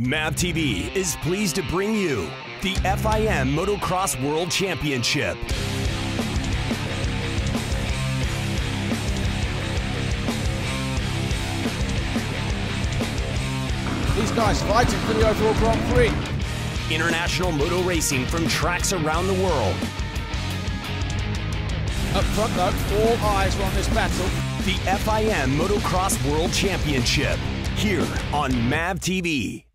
MAV TV is pleased to bring you the FIM Motocross World Championship. These guys fighting for the overall Grand Prix. International moto racing from tracks around the world. Up front though, all eyes are on this battle. The FIM Motocross World Championship, here on MAV TV.